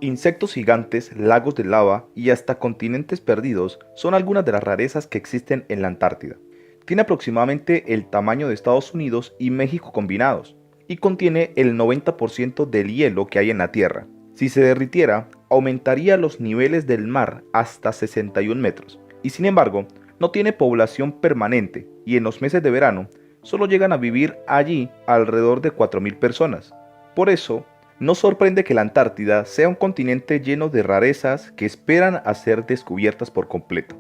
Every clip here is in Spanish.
Insectos gigantes, lagos de lava y hasta continentes perdidos son algunas de las rarezas que existen en la Antártida. Tiene aproximadamente el tamaño de Estados Unidos y México combinados, y contiene el 90% del hielo que hay en la Tierra. Si se derritiera, aumentaría los niveles del mar hasta 61 metros, y sin embargo, no tiene población permanente, y en los meses de verano, solo llegan a vivir allí alrededor de 4.000 personas. Por eso, no sorprende que la Antártida sea un continente lleno de rarezas que esperan a ser descubiertas por completo.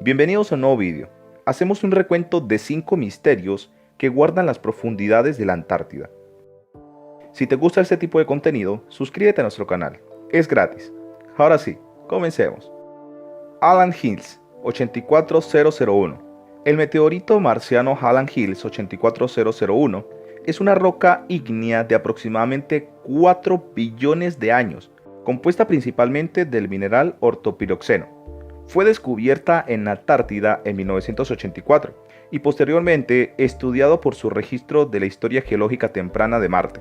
Bienvenidos a un nuevo vídeo. Hacemos un recuento de 5 misterios que guardan las profundidades de la Antártida. Si te gusta este tipo de contenido, suscríbete a nuestro canal. Es gratis. Ahora sí, comencemos. Halland Hills 84001. El meteorito marciano Halland Hills 84001 es una roca ígnea de aproximadamente 4 billones de años, compuesta principalmente del mineral ortopiroxeno. Fue descubierta en la Antártida en 1984 y posteriormente estudiado por su registro de la historia geológica temprana de Marte.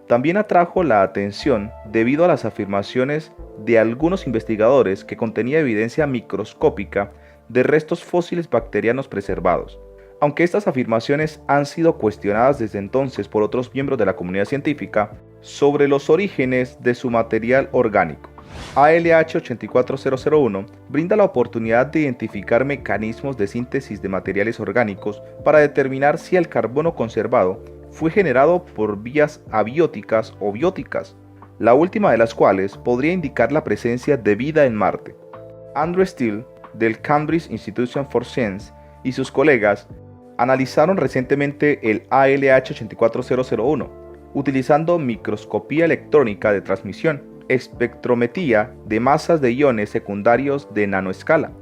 También atrajo la atención debido a las afirmaciones de algunos investigadores que contenía evidencia microscópica de restos fósiles bacterianos preservados. Aunque estas afirmaciones han sido cuestionadas desde entonces por otros miembros de la comunidad científica sobre los orígenes de su material orgánico, ALH 84001 brinda la oportunidad de identificar mecanismos de síntesis de materiales orgánicos para determinar si el carbono conservado fue generado por vías abióticas o bióticas, la última de las cuales podría indicar la presencia de vida en Marte. Andrew Steele, del Cambridge Institution for Science, y sus colegas analizaron recientemente el ALH 84001 utilizando microscopía electrónica de transmisión, espectrometría de masas de iones secundarios de nanoescala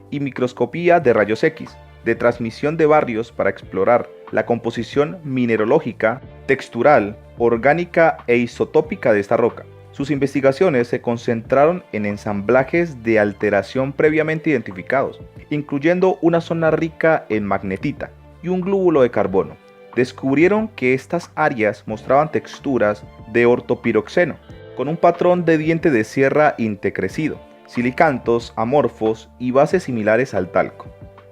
y microscopía de rayos X de transmisión de barrios para explorar la composición mineralógica, textural, orgánica e isotópica de esta roca. Sus investigaciones se concentraron en ensamblajes de alteración previamente identificados, incluyendo una zona rica en magnetita y un glóbulo de carbono. Descubrieron que estas áreas mostraban texturas de ortopiroxeno, con un patrón de diente de sierra intercrecido, silicantos amorfos y bases similares al talco.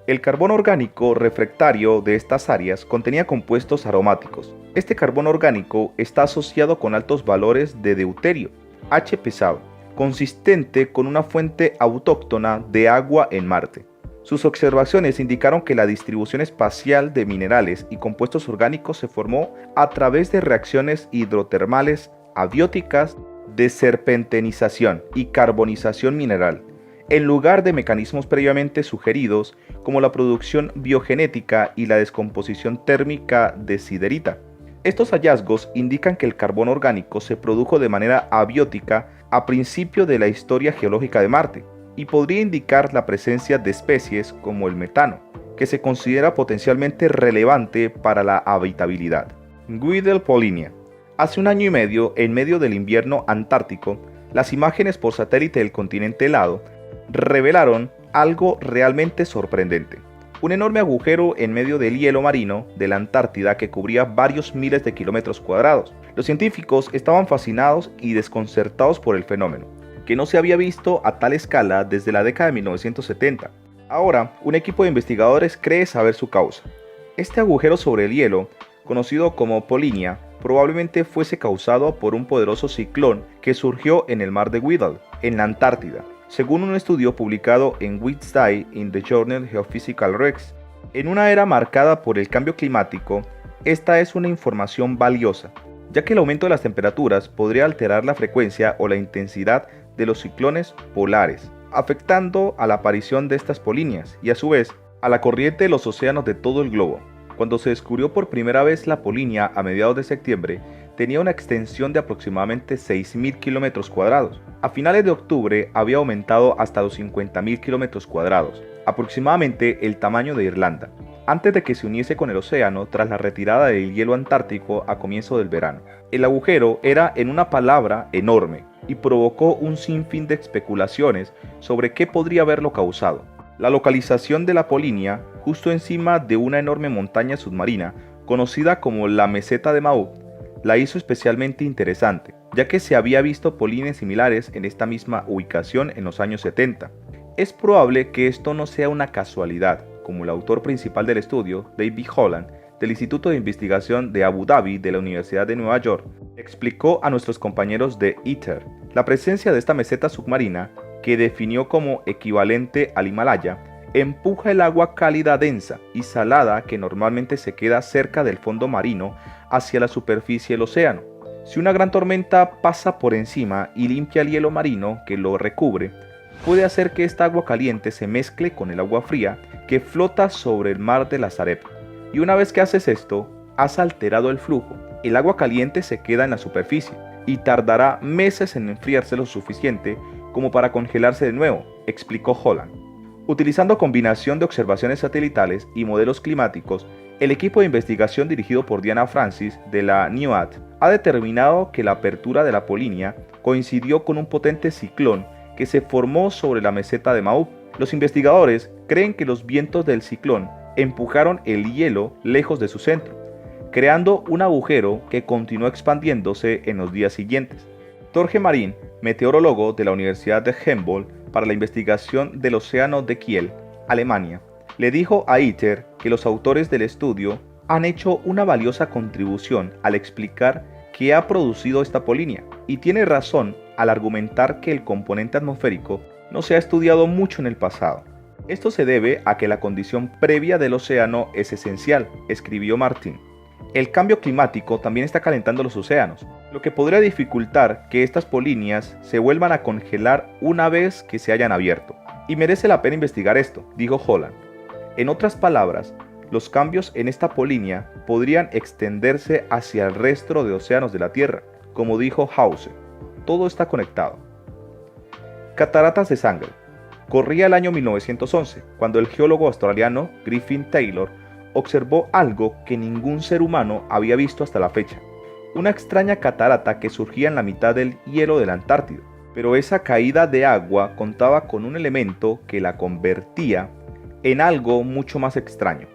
El carbono orgánico refractario de estas áreas contenía compuestos aromáticos. Este carbono orgánico está asociado con altos valores de deuterio, H pesado, consistente con una fuente autóctona de agua en Marte. Sus observaciones indicaron que la distribución espacial de minerales y compuestos orgánicos se formó a través de reacciones hidrotermales abióticas de serpentinización y carbonización mineral, en lugar de mecanismos previamente sugeridos como la producción biogenética y la descomposición térmica de siderita. Estos hallazgos indican que el carbono orgánico se produjo de manera abiótica a principio de la historia geológica de Marte y podría indicar la presencia de especies como el metano, que se considera potencialmente relevante para la habitabilidad. Guidel Polinia. Hace un año y medio, en medio del invierno antártico, las imágenes por satélite del continente helado revelaron algo realmente sorprendente. Un enorme agujero en medio del hielo marino de la Antártida que cubría varios miles de kilómetros cuadrados. Los científicos estaban fascinados y desconcertados por el fenómeno, que no se había visto a tal escala desde la década de 1970. Ahora, un equipo de investigadores cree saber su causa. Este agujero sobre el hielo, conocido como Polinia, probablemente fuese causado por un poderoso ciclón que surgió en el mar de Weddell, en la Antártida, según un estudio publicado en Wednesday in the Journal Geophysical Rex. En una era marcada por el cambio climático, esta es una información valiosa, ya que el aumento de las temperaturas podría alterar la frecuencia o la intensidad de los ciclones polares, afectando a la aparición de estas polinias y a su vez a la corriente de los océanos de todo el globo. Cuando se descubrió por primera vez la polinia a mediados de septiembre, tenía una extensión de aproximadamente 6.000 kilómetros cuadrados. A finales de octubre había aumentado hasta los 50.000 kilómetros cuadrados, aproximadamente el tamaño de Irlanda, antes de que se uniese con el océano tras la retirada del hielo antártico a comienzo del verano. El agujero era, en una palabra, enorme y provocó un sinfín de especulaciones sobre qué podría haberlo causado. La localización de la polinia, justo encima de una enorme montaña submarina conocida como la Meseta de Maud, la hizo especialmente interesante, ya que se había visto polines similares en esta misma ubicación en los años 70. Es probable que esto no sea una casualidad, como el autor principal del estudio, David Holland, del Instituto de Investigación de Abu Dhabi de la Universidad de Nueva York, explicó a nuestros compañeros de ITER. La presencia de esta meseta submarina, que definió como equivalente al Himalaya, empuja el agua cálida densa y salada que normalmente se queda cerca del fondo marino hacia la superficie del océano. Si una gran tormenta pasa por encima y limpia el hielo marino que lo recubre, puede hacer que esta agua caliente se mezcle con el agua fría que flota sobre el mar de la Sareb. Y una vez que haces esto, has alterado el flujo. El agua caliente se queda en la superficie y tardará meses en enfriarse lo suficiente como para congelarse de nuevo, explicó Holland. Utilizando combinación de observaciones satelitales y modelos climáticos, el equipo de investigación dirigido por Diana Francis de la NIOAD ha determinado que la apertura de la Polinia coincidió con un potente ciclón que se formó sobre la meseta de Maui. Los investigadores creen que los vientos del ciclón empujaron el hielo lejos de su centro, creando un agujero que continuó expandiéndose en los días siguientes. Torge Marín, meteorólogo de la Universidad de Humboldt para la investigación del océano de Kiel, Alemania, le dijo a ITER que los autores del estudio han hecho una valiosa contribución al explicar qué ha producido esta polinia, y tiene razón al argumentar que el componente atmosférico no se ha estudiado mucho en el pasado. Esto se debe a que la condición previa del océano es esencial, escribió Martín. El cambio climático también está calentando los océanos, lo que podría dificultar que estas polinias se vuelvan a congelar una vez que se hayan abierto. Y merece la pena investigar esto, dijo Holland. En otras palabras, los cambios en esta polinia podrían extenderse hacia el resto de océanos de la Tierra, como dijo Hause. Todo está conectado. Cataratas de sangre. Corría el año 1911, cuando el geólogo australiano Griffin Taylor observó algo que ningún ser humano había visto hasta la fecha. Una extraña catarata que surgía en la mitad del hielo de la Antártida. Pero esa caída de agua contaba con un elemento que la convertía en algo mucho más extraño.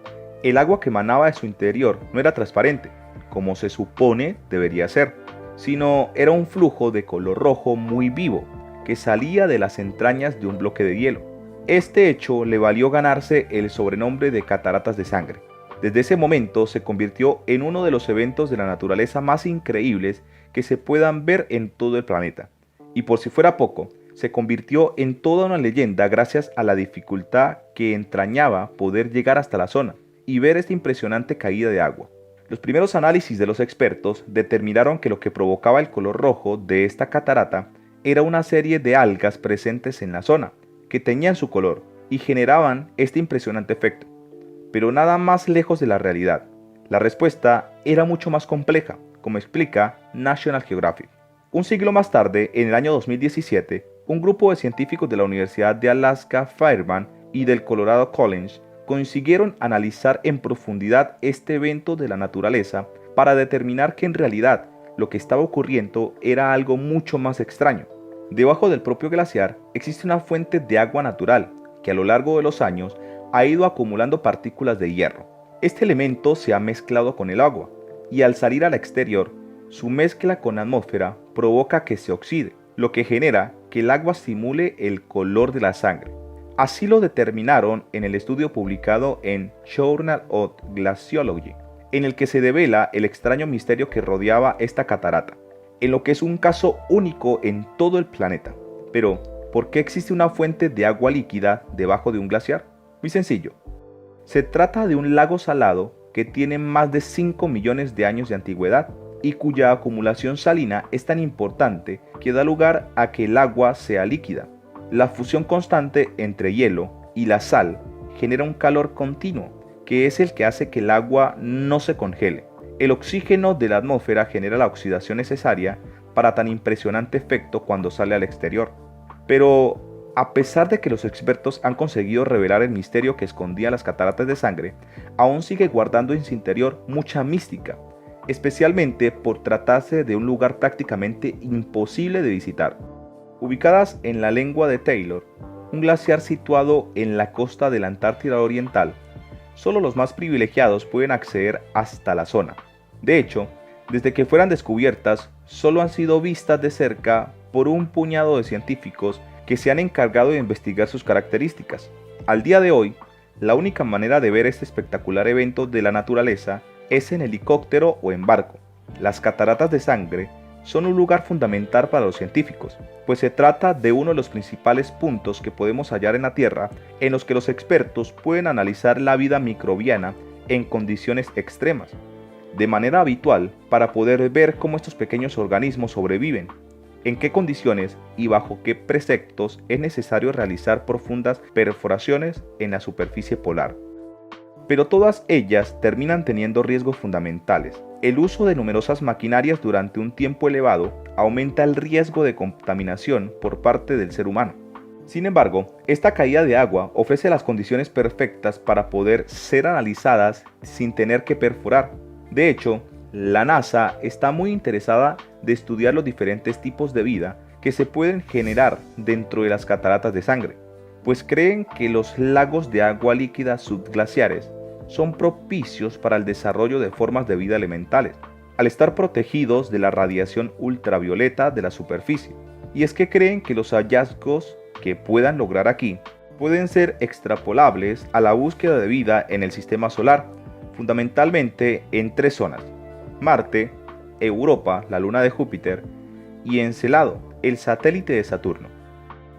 El agua que emanaba de su interior no era transparente, como se supone debería ser, sino era un flujo de color rojo muy vivo, que salía de las entrañas de un bloque de hielo. Este hecho le valió ganarse el sobrenombre de cataratas de sangre. Desde ese momento se convirtió en uno de los eventos de la naturaleza más increíbles que se puedan ver en todo el planeta. Y por si fuera poco, se convirtió en toda una leyenda gracias a la dificultad que entrañaba poder llegar hasta la zona y ver esta impresionante caída de agua. Los primeros análisis de los expertos determinaron que lo que provocaba el color rojo de esta catarata era una serie de algas presentes en la zona, que teñían su color y generaban este impresionante efecto. Pero nada más lejos de la realidad. La respuesta era mucho más compleja, como explica National Geographic. Un siglo más tarde, en el año 2017, un grupo de científicos de la Universidad de Alaska Fairbanks y del Colorado College consiguieron analizar en profundidad este evento de la naturaleza para determinar que en realidad lo que estaba ocurriendo era algo mucho más extraño. Debajo del propio glaciar existe una fuente de agua natural que a lo largo de los años ha ido acumulando partículas de hierro. Este elemento se ha mezclado con el agua y al salir al exterior, su mezcla con la atmósfera provoca que se oxide, lo que genera que el agua simule el color de la sangre. Así lo determinaron en el estudio publicado en Journal of Glaciology, en el que se devela el extraño misterio que rodeaba esta catarata, en lo que es un caso único en todo el planeta. Pero, ¿por qué existe una fuente de agua líquida debajo de un glaciar? Muy sencillo. Se trata de un lago salado que tiene más de 5 millones de años de antigüedad y cuya acumulación salina es tan importante que da lugar a que el agua sea líquida. La fusión constante entre hielo y la sal genera un calor continuo, que es el que hace que el agua no se congele. El oxígeno de la atmósfera genera la oxidación necesaria para tan impresionante efecto cuando sale al exterior. Pero, a pesar de que los expertos han conseguido revelar el misterio que escondía las cataratas de sangre, aún sigue guardando en su interior mucha mística, especialmente por tratarse de un lugar prácticamente imposible de visitar. Ubicadas en la lengua de Taylor, un glaciar situado en la costa de la Antártida Oriental, solo los más privilegiados pueden acceder hasta la zona. De hecho, Desde que fueran descubiertas, solo han sido vistas de cerca por un puñado de científicos que se han encargado de investigar sus características. Al día de hoy, la única manera de ver este espectacular evento de la naturaleza es en helicóptero o en barco. Las cataratas de sangre son un lugar fundamental para los científicos, pues se trata de uno de los principales puntos que podemos hallar en la Tierra en los que los expertos pueden analizar la vida microbiana en condiciones extremas, de manera habitual para poder ver cómo estos pequeños organismos sobreviven, en qué condiciones y bajo qué preceptos es necesario realizar profundas perforaciones en la superficie polar. Pero todas ellas terminan teniendo riesgos fundamentales. El uso de numerosas maquinarias durante un tiempo elevado aumenta el riesgo de contaminación por parte del ser humano. Sin embargo, esta caída de agua ofrece las condiciones perfectas para poder ser analizadas sin tener que perforar. De hecho, la NASA está muy interesada de estudiar los diferentes tipos de vida que se pueden generar dentro de las cataratas de sangre, pues creen que los lagos de agua líquida subglaciares son propicios para el desarrollo de formas de vida elementales, al estar protegidos de la radiación ultravioleta de la superficie. Y es que creen que los hallazgos que puedan lograr aquí pueden ser extrapolables a la búsqueda de vida en el sistema solar, fundamentalmente en tres zonas: Marte, Europa, la luna de Júpiter, y Encelado, el satélite de Saturno.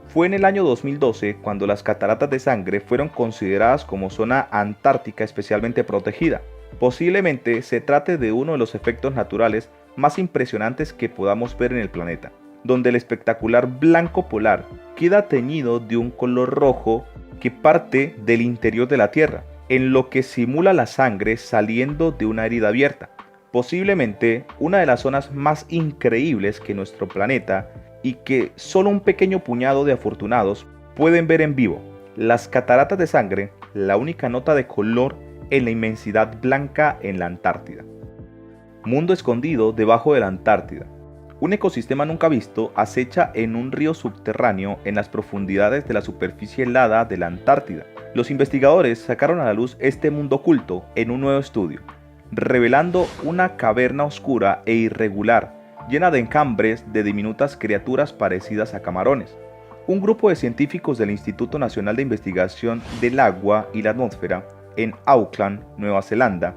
Fue en el año 2012 cuando las cataratas de sangre fueron consideradas como zona antártica especialmente protegida. Posiblemente se trate de uno de los efectos naturales más impresionantes que podamos ver en el planeta, donde el espectacular blanco polar queda teñido de un color rojo que parte del interior de la Tierra, en lo que simula la sangre saliendo de una herida abierta. Posiblemente una de las zonas más increíbles que nuestro planeta y que solo un pequeño puñado de afortunados pueden ver en vivo. Las cataratas de sangre, la única nota de color en la inmensidad blanca en la Antártida. Mundo escondido debajo de la Antártida. Un ecosistema nunca visto acecha en un río subterráneo en las profundidades de la superficie helada de la Antártida. Los investigadores sacaron a la luz este mundo oculto en un nuevo estudio, revelando una caverna oscura e irregular, llena de enjambres de diminutas criaturas parecidas a camarones. Un grupo de científicos del Instituto Nacional de Investigación del Agua y la Atmósfera, en Auckland, Nueva Zelanda,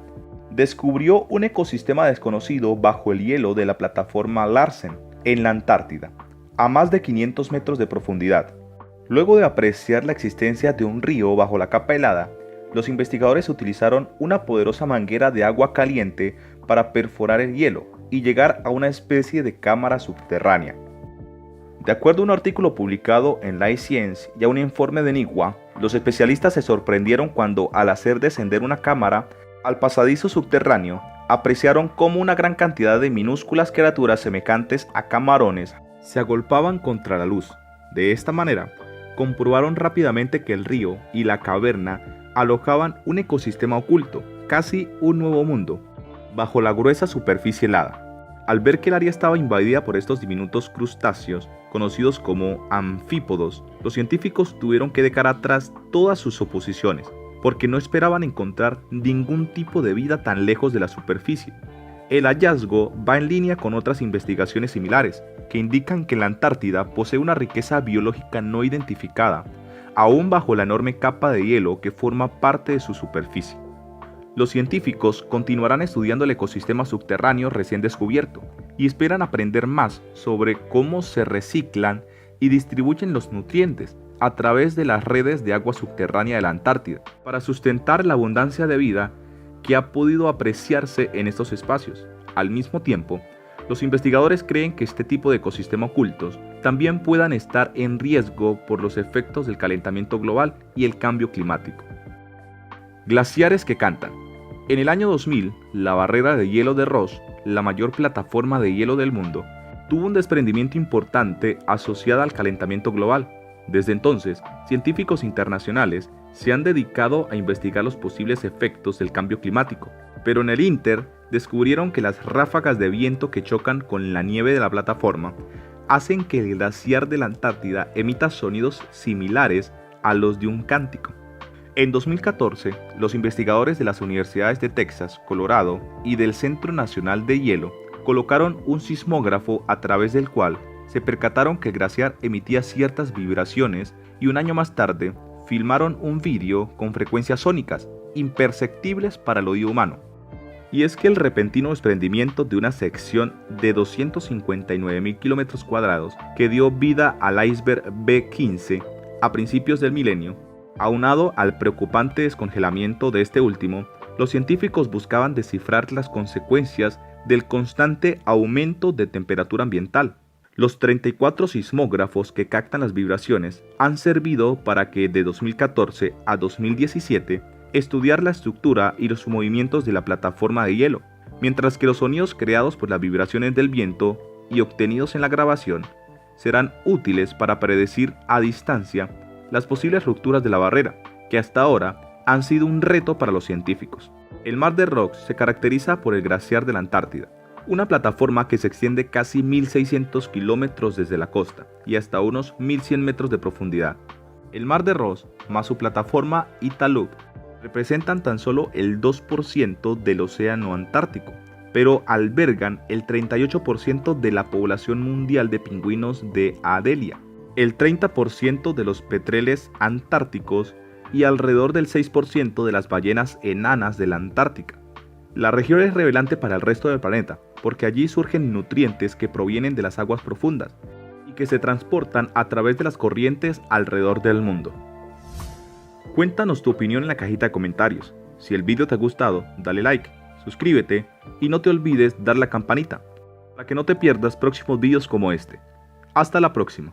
descubrió un ecosistema desconocido bajo el hielo de la plataforma Larsen, en la Antártida, a más de 500 metros de profundidad. Luego de apreciar la existencia de un río bajo la capa helada, los investigadores utilizaron una poderosa manguera de agua caliente para perforar el hielo y llegar a una especie de cámara subterránea. De acuerdo a un artículo publicado en iScience y a un informe de NIWA, los especialistas se sorprendieron cuando, al hacer descender una cámara al pasadizo subterráneo, apreciaron cómo una gran cantidad de minúsculas criaturas semejantes a camarones se agolpaban contra la luz. De esta manera, comprobaron rápidamente que el río y la caverna alojaban un ecosistema oculto, casi un nuevo mundo, bajo la gruesa superficie helada. Al ver que el área estaba invadida por estos diminutos crustáceos, conocidos como anfípodos, los científicos tuvieron que dejar atrás todas sus suposiciones, porque no esperaban encontrar ningún tipo de vida tan lejos de la superficie. El hallazgo va en línea con otras investigaciones similares, que indican que la Antártida posee una riqueza biológica no identificada, aún bajo la enorme capa de hielo que forma parte de su superficie. Los científicos continuarán estudiando el ecosistema subterráneo recién descubierto y esperan aprender más sobre cómo se reciclan y distribuyen los nutrientes a través de las redes de agua subterránea de la Antártida, para sustentar la abundancia de vida que ha podido apreciarse en estos espacios. Al mismo tiempo, los investigadores creen que este tipo de ecosistemas ocultos también puedan estar en riesgo por los efectos del calentamiento global y el cambio climático. Glaciares que cantan. En el año 2000, la barrera de hielo de Ross, la mayor plataforma de hielo del mundo, tuvo un desprendimiento importante asociado al calentamiento global. Desde entonces, científicos internacionales se han dedicado a investigar los posibles efectos del cambio climático, pero en el ínter descubrieron que las ráfagas de viento que chocan con la nieve de la plataforma hacen que el glaciar de la Antártida emita sonidos similares a los de un cántico. En 2014, los investigadores de las universidades de Texas, Colorado y del Centro Nacional de Hielo colocaron un sismógrafo a través del cual se percataron que el glaciar emitía ciertas vibraciones y un año más tarde filmaron un vídeo con frecuencias sónicas imperceptibles para el oído humano. Y es que el repentino desprendimiento de una sección de 259.000 kilómetros cuadrados que dio vida al iceberg B-15 a principios del milenio, aunado al preocupante descongelamiento de este último, los científicos buscaban descifrar las consecuencias del constante aumento de temperatura ambiental. Los 34 sismógrafos que captan las vibraciones han servido para que de 2014 a 2017 estudiar la estructura y los movimientos de la plataforma de hielo, mientras que los sonidos creados por las vibraciones del viento y obtenidos en la grabación serán útiles para predecir a distancia las posibles rupturas de la barrera, que hasta ahora han sido un reto para los científicos. El Mar de Ross se caracteriza por el glaciar de la Antártida, una plataforma que se extiende casi 1.600 kilómetros desde la costa y hasta unos 1.100 metros de profundidad. El Mar de Ross más su plataforma Italuk representan tan solo el 2% del océano Antártico, pero albergan el 38% de la población mundial de pingüinos de Adelia, el 30% de los petreles antárticos y alrededor del 6% de las ballenas enanas de la Antártica. La región es relevante para el resto del planeta, porque allí surgen nutrientes que provienen de las aguas profundas y que se transportan a través de las corrientes alrededor del mundo. Cuéntanos tu opinión en la cajita de comentarios. Si el vídeo te ha gustado, dale like, suscríbete y no te olvides dar la campanita para que no te pierdas próximos vídeos como este. Hasta la próxima.